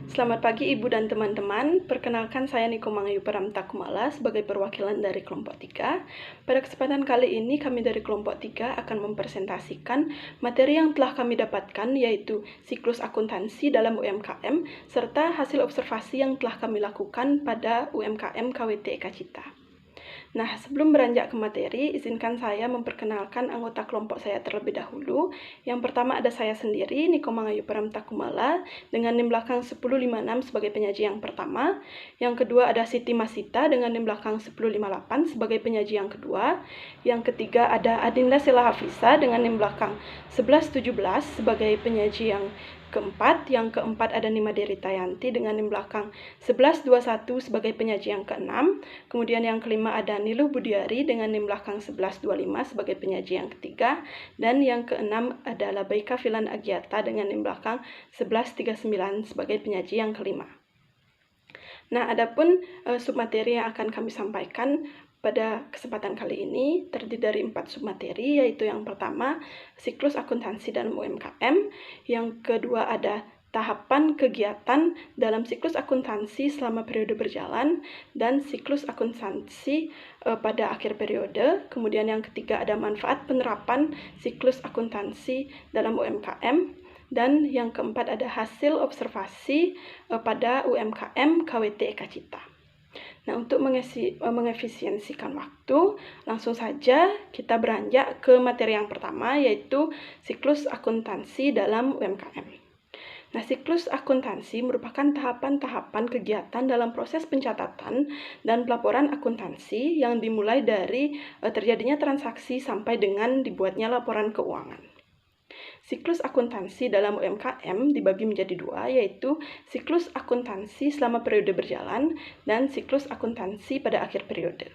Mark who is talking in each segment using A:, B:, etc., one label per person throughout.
A: Selamat pagi Ibu dan teman-teman, perkenalkan saya Niko Mangayu Pramta Kumala sebagai perwakilan dari kelompok 3. Pada kesempatan kali ini kami dari kelompok 3 akan mempresentasikan materi yang telah kami dapatkan, yaitu siklus akuntansi dalam UMKM, serta hasil observasi yang telah kami lakukan pada UMKM KWT Eka Cita. Nah, sebelum beranjak ke materi, izinkan saya memperkenalkan anggota kelompok saya terlebih dahulu. Yang pertama ada saya sendiri, Niko Mangayu Pramta Kumala, dengan NIM belakang 1056 sebagai penyaji yang pertama. Yang kedua ada Siti Masita dengan NIM belakang 1058 sebagai penyaji yang kedua. Yang ketiga ada Adinda Sela Hafisa dengan NIM belakang 1117 sebagai penyaji yang keempat. Yang keempat ada Nima Derita Yanti dengan NIM belakang 1121 sebagai penyaji yang keenam. Kemudian yang kelima ada Niluh Budiari dengan NIM belakang 1125 sebagai penyaji yang ketiga. Dan yang keenam adalah Baika Filan Agiata dengan NIM belakang 1139 sebagai penyaji yang kelima. Nah, adapun submateri yang akan kami sampaikan pada kesempatan kali ini terdiri dari 4 submateri, yaitu yang pertama siklus akuntansi dalam UMKM, yang kedua ada tahapan kegiatan dalam siklus akuntansi selama periode berjalan dan siklus akuntansi pada akhir periode. Kemudian yang ketiga ada manfaat penerapan siklus akuntansi dalam UMKM. Dan yang keempat ada hasil observasi pada UMKM KWT Eka Cita. Nah, untuk mengefisiensikan waktu, langsung saja kita beranjak ke materi yang pertama, yaitu siklus akuntansi dalam UMKM. Nah, siklus akuntansi merupakan tahapan-tahapan kegiatan dalam proses pencatatan dan pelaporan akuntansi yang dimulai dari terjadinya transaksi sampai dengan dibuatnya laporan keuangan. Siklus akuntansi dalam UMKM dibagi menjadi dua, yaitu siklus akuntansi selama periode berjalan dan siklus akuntansi pada akhir periode.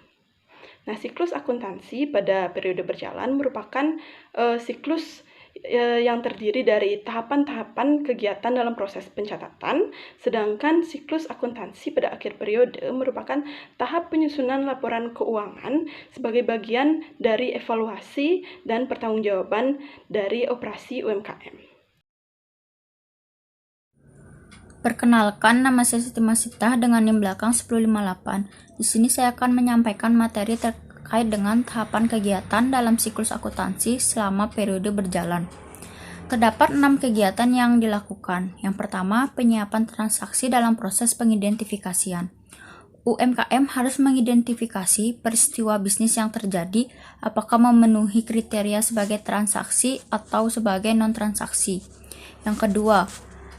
A: Nah, siklus akuntansi pada periode berjalan merupakan siklus yang terdiri dari tahapan-tahapan kegiatan dalam proses pencatatan, sedangkan siklus akuntansi pada akhir periode merupakan tahap penyusunan laporan keuangan sebagai bagian dari evaluasi dan pertanggungjawaban dari operasi UMKM.
B: Perkenalkan, nama saya Siti Masita dengan NIM belakang 1058. Di sini saya akan menyampaikan materi terkait dengan tahapan kegiatan dalam siklus akuntansi selama periode berjalan. Terdapat 6 kegiatan yang dilakukan. Yang pertama, penyiapan transaksi dalam proses pengidentifikasian. UMKM harus mengidentifikasi peristiwa bisnis yang terjadi, apakah memenuhi kriteria sebagai transaksi atau sebagai non-transaksi. Yang kedua,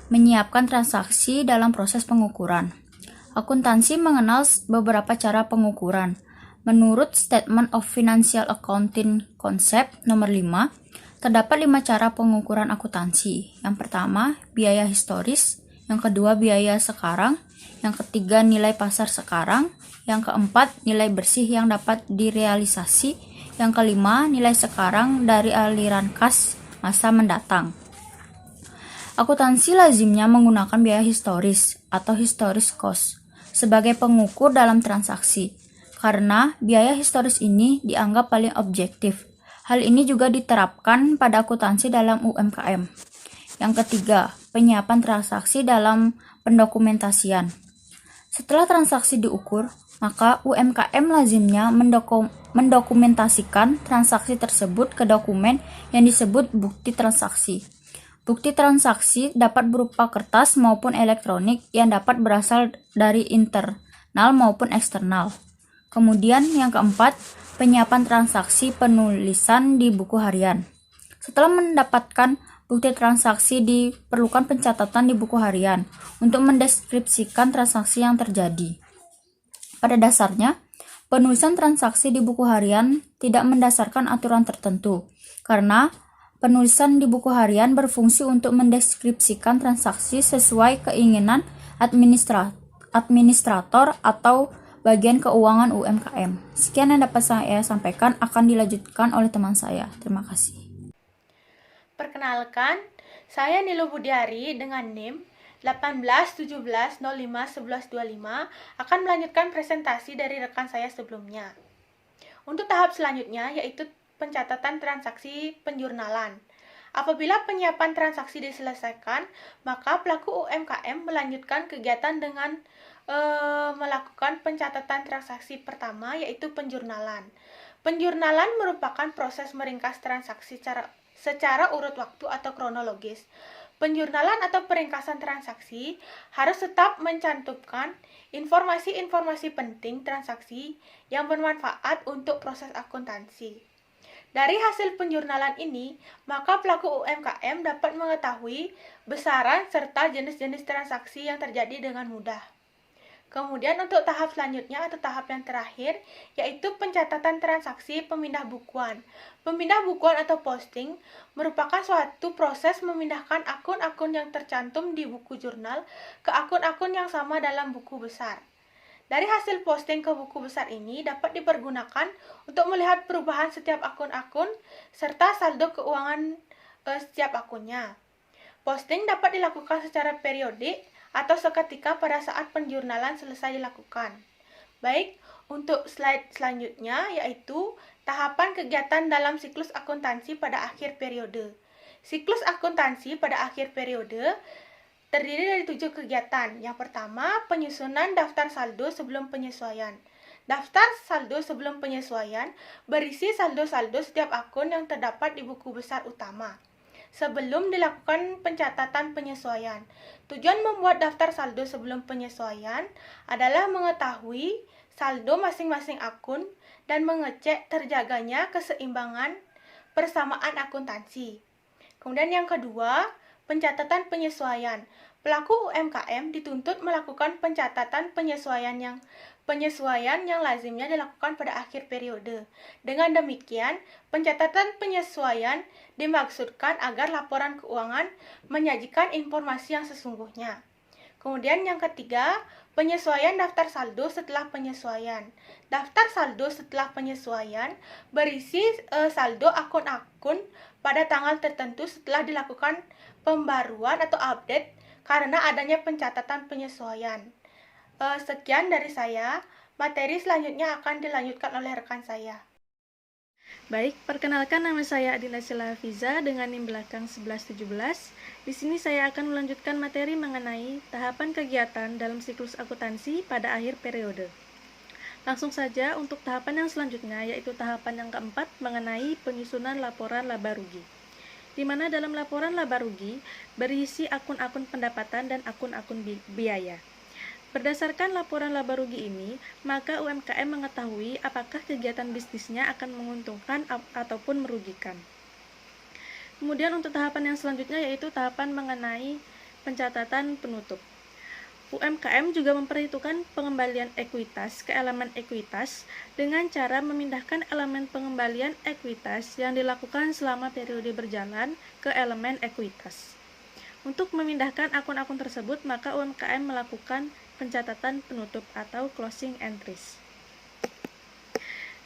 B: menyiapkan transaksi dalam proses pengukuran. Akuntansi mengenal beberapa cara pengukuran. Menurut Statement of Financial Accounting Concept nomor 5, terdapat 5 cara pengukuran akuntansi. Yang pertama, biaya historis. Yang kedua, biaya sekarang. Yang ketiga, nilai pasar sekarang. Yang keempat, nilai bersih yang dapat direalisasi. Yang kelima, nilai sekarang dari aliran kas masa mendatang. Akuntansi lazimnya menggunakan biaya historis atau historis cost sebagai pengukur dalam transaksi, karena biaya historis ini dianggap paling objektif. Hal ini juga diterapkan pada akuntansi dalam UMKM. Yang ketiga, penyiapan transaksi dalam pendokumentasian. Setelah transaksi diukur, maka UMKM lazimnya mendokumentasikan transaksi tersebut ke dokumen yang disebut bukti transaksi. Bukti transaksi dapat berupa kertas maupun elektronik yang dapat berasal dari internal maupun eksternal. Kemudian yang keempat, penyiapan transaksi penulisan di buku harian. Setelah mendapatkan bukti transaksi, diperlukan pencatatan di buku harian untuk mendeskripsikan transaksi yang terjadi. Pada dasarnya, penulisan transaksi di buku harian tidak mendasarkan aturan tertentu, karena penulisan di buku harian berfungsi untuk mendeskripsikan transaksi sesuai keinginan administrator atau bagian keuangan UMKM. Sekian yang dapat saya sampaikan, akan dilanjutkan oleh teman saya. Terima kasih.
C: Perkenalkan, saya Niluh Budiari dengan NIM 1817051125 akan melanjutkan presentasi dari rekan saya sebelumnya. Untuk tahap selanjutnya yaitu pencatatan transaksi penjurnalan. Apabila penyiapan transaksi diselesaikan, maka pelaku UMKM melanjutkan kegiatan dengan melakukan pencatatan transaksi pertama, yaitu penjurnalan. Penjurnalan merupakan proses meringkas transaksi secara urut waktu atau kronologis. Penjurnalan atau peringkasan transaksi harus tetap mencantumkan informasi-informasi penting transaksi yang bermanfaat untuk proses akuntansi. Dari hasil penjurnalan ini, maka pelaku UMKM dapat mengetahui besaran serta jenis-jenis transaksi yang terjadi dengan mudah. Kemudian untuk tahap selanjutnya atau tahap yang terakhir, yaitu pencatatan transaksi pemindah bukuan. Pemindah bukuan atau posting merupakan suatu proses memindahkan akun-akun yang tercantum di buku jurnal ke akun-akun yang sama dalam buku besar. Dari hasil posting ke buku besar ini dapat dipergunakan untuk melihat perubahan setiap akun-akun serta saldo keuangan setiap akunnya. Posting dapat dilakukan secara periodik atau seketika pada saat penjurnalan selesai dilakukan. Baik, untuk slide selanjutnya yaitu tahapan kegiatan dalam siklus akuntansi pada akhir periode. Siklus akuntansi pada akhir periode terdiri dari 7 kegiatan. Yang pertama, penyusunan daftar saldo sebelum penyesuaian. Daftar saldo sebelum penyesuaian berisi saldo-saldo setiap akun yang terdapat di buku besar utama sebelum dilakukan pencatatan penyesuaian. Tujuan membuat daftar saldo sebelum penyesuaian adalah mengetahui saldo masing-masing akun dan mengecek terjaganya keseimbangan persamaan akuntansi. Kemudian yang kedua, pencatatan penyesuaian. Pelaku UMKM dituntut melakukan pencatatan penyesuaian yang lazimnya dilakukan pada akhir periode. Dengan demikian, pencatatan penyesuaian dimaksudkan agar laporan keuangan menyajikan informasi yang sesungguhnya. Kemudian yang ketiga, penyesuaian daftar saldo setelah penyesuaian. Daftar saldo setelah penyesuaian berisi saldo akun-akun pada tanggal tertentu setelah dilakukan pembaruan atau update karena adanya pencatatan penyesuaian. Sekian dari saya. Materi selanjutnya akan dilanjutkan oleh rekan saya.
A: Baik, perkenalkan nama saya Adinda Sila Hafiza dengan NIM belakang 1117. Di sini saya akan melanjutkan materi mengenai tahapan kegiatan dalam siklus akuntansi pada akhir periode. Langsung saja untuk tahapan yang selanjutnya, yaitu tahapan yang keempat mengenai penyusunan laporan laba rugi. Di mana dalam laporan laba rugi berisi akun-akun pendapatan dan akun-akun biaya. Berdasarkan laporan laba rugi ini, maka UMKM mengetahui apakah kegiatan bisnisnya akan menguntungkan ataupun merugikan. Kemudian untuk tahapan yang selanjutnya yaitu tahapan mengenai pencatatan penutup. UMKM juga memperhitungkan pengembalian ekuitas ke elemen ekuitas dengan cara memindahkan elemen pengembalian ekuitas yang dilakukan selama periode berjalan ke elemen ekuitas. Untuk memindahkan akun-akun tersebut, maka UMKM melakukan pencatatan penutup atau closing entries.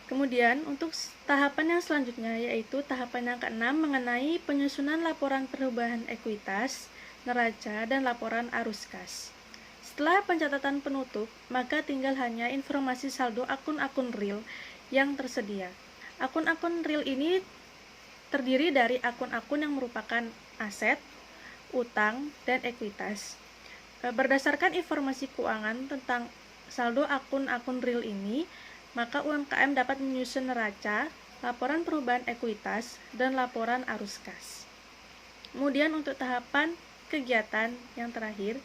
A: Kemudian untuk tahapan yang selanjutnya yaitu tahapan yang keenam mengenai penyusunan laporan perubahan ekuitas, neraca, dan laporan arus kas. Setelah pencatatan penutup, maka tinggal hanya informasi saldo akun-akun real yang tersedia. Akun-akun real ini terdiri dari akun-akun yang merupakan aset, utang, dan ekuitas. Berdasarkan informasi keuangan tentang saldo akun-akun real ini, maka UMKM dapat menyusun neraca, laporan perubahan ekuitas, dan laporan arus kas. Kemudian untuk tahapan kegiatan yang terakhir,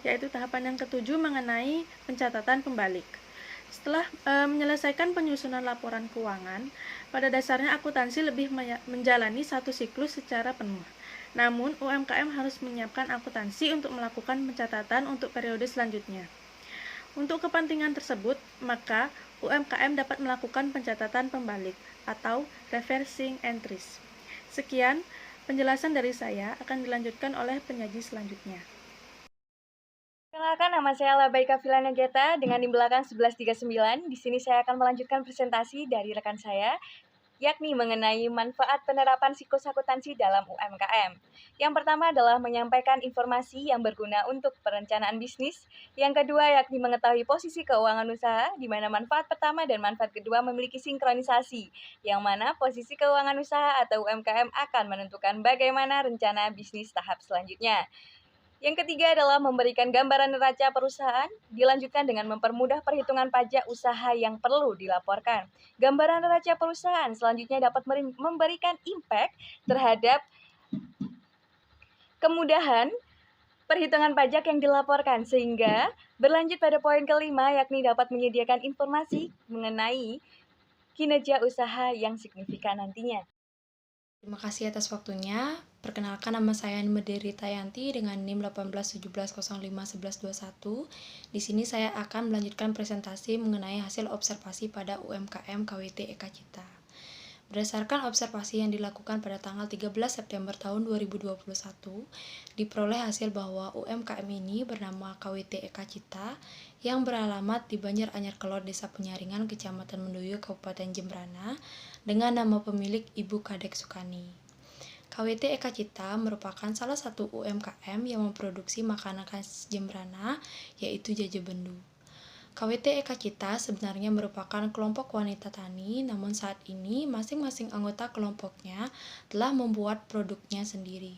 A: yaitu tahapan yang ketujuh mengenai pencatatan pembalik. Setelah menyelesaikan penyusunan laporan keuangan, pada dasarnya akuntansi lebih menjalani satu siklus secara penuh. Namun, UMKM harus menyiapkan akuntansi untuk melakukan pencatatan untuk periode selanjutnya. Untuk kepentingan tersebut, maka UMKM dapat melakukan pencatatan pembalik atau reversing entries. Sekian penjelasan dari saya, akan dilanjutkan oleh penyaji selanjutnya.
D: Perkenalkan, nama saya Labaika Filana Geta dengan di belakang 1139. Di sini saya akan melanjutkan presentasi dari rekan saya. yakni mengenai manfaat penerapan siklus akuntansi dalam UMKM. Yang pertama adalah menyampaikan informasi yang berguna untuk perencanaan bisnis. Yang kedua yakni mengetahui posisi keuangan usaha, di mana manfaat pertama dan manfaat kedua memiliki sinkronisasi, yang mana posisi keuangan usaha atau UMKM akan menentukan bagaimana rencana bisnis tahap selanjutnya. Yang ketiga adalah memberikan gambaran neraca perusahaan, dilanjutkan dengan mempermudah perhitungan pajak usaha yang perlu dilaporkan. Gambaran neraca perusahaan selanjutnya dapat memberikan impact terhadap kemudahan perhitungan pajak yang dilaporkan, sehingga berlanjut pada poin kelima, yakni dapat menyediakan informasi mengenai kinerja usaha yang signifikan nantinya.
E: Terima kasih atas waktunya. Perkenalkan, nama saya Mederi Tayanti dengan NIM 1817051121. Di sini saya akan melanjutkan presentasi mengenai hasil observasi pada UMKM KWT Eka Cita. Berdasarkan observasi yang dilakukan pada tanggal 13 September tahun 2021, diperoleh hasil bahwa UMKM ini bernama KWT Eka Cita yang beralamat di Banjaranyar Kelor, Desa Penyaringan, Kecamatan Mendoyo, Kabupaten Jembrana, dengan nama pemilik Ibu Kadek Sukani. KWT Eka Cita merupakan salah satu UMKM yang memproduksi makanan khas Jembrana, yaitu jajebendu. KWT Eka Cita sebenarnya merupakan kelompok wanita tani, namun saat ini masing-masing anggota kelompoknya telah membuat produknya sendiri.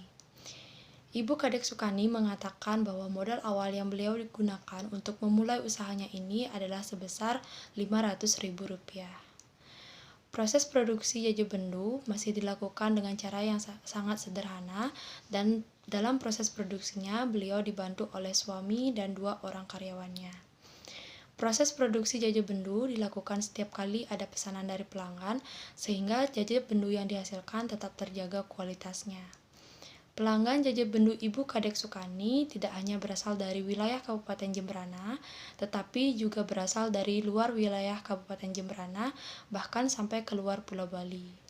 E: Ibu Kadek Sukani mengatakan bahwa modal awal yang beliau digunakan untuk memulai usahanya ini adalah sebesar Rp500.000. Proses produksi jajebendu masih dilakukan dengan cara yang sangat sederhana, dan dalam proses produksinya beliau dibantu oleh suami dan 2 orang karyawannya. Proses produksi jajebendu dilakukan setiap kali ada pesanan dari pelanggan, sehingga jajebendu yang dihasilkan tetap terjaga kualitasnya. Pelanggan jajebendu Ibu Kadek Sukani tidak hanya berasal dari wilayah Kabupaten Jembrana, tetapi juga berasal dari luar wilayah Kabupaten Jembrana, bahkan sampai keluar Pulau Bali.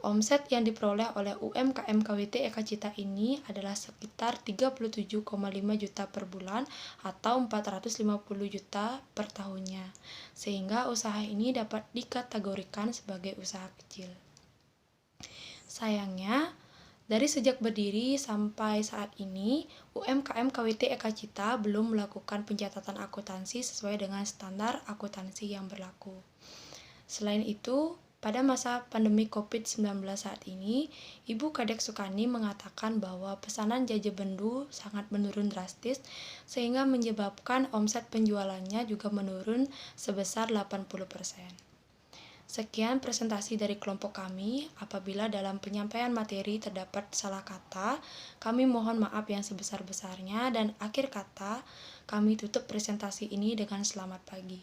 E: Omset yang diperoleh oleh UMKM KWT Eka Cita ini adalah sekitar 37,5 juta per bulan atau 450 juta per tahunnya, sehingga usaha ini dapat dikategorikan sebagai usaha kecil. Sayangnya, dari sejak berdiri sampai saat ini, UMKM KWT Eka Cita belum melakukan pencatatan akuntansi sesuai dengan standar akuntansi yang berlaku. Selain itu, pada masa pandemi COVID-19 saat ini, Ibu Kadek Sukani mengatakan bahwa pesanan jajebendu sangat menurun drastis, sehingga menyebabkan omset penjualannya juga menurun sebesar 80%. Sekian presentasi dari kelompok kami. Apabila dalam penyampaian materi terdapat salah kata, kami mohon maaf yang sebesar-besarnya, dan akhir kata kami tutup presentasi ini dengan selamat pagi.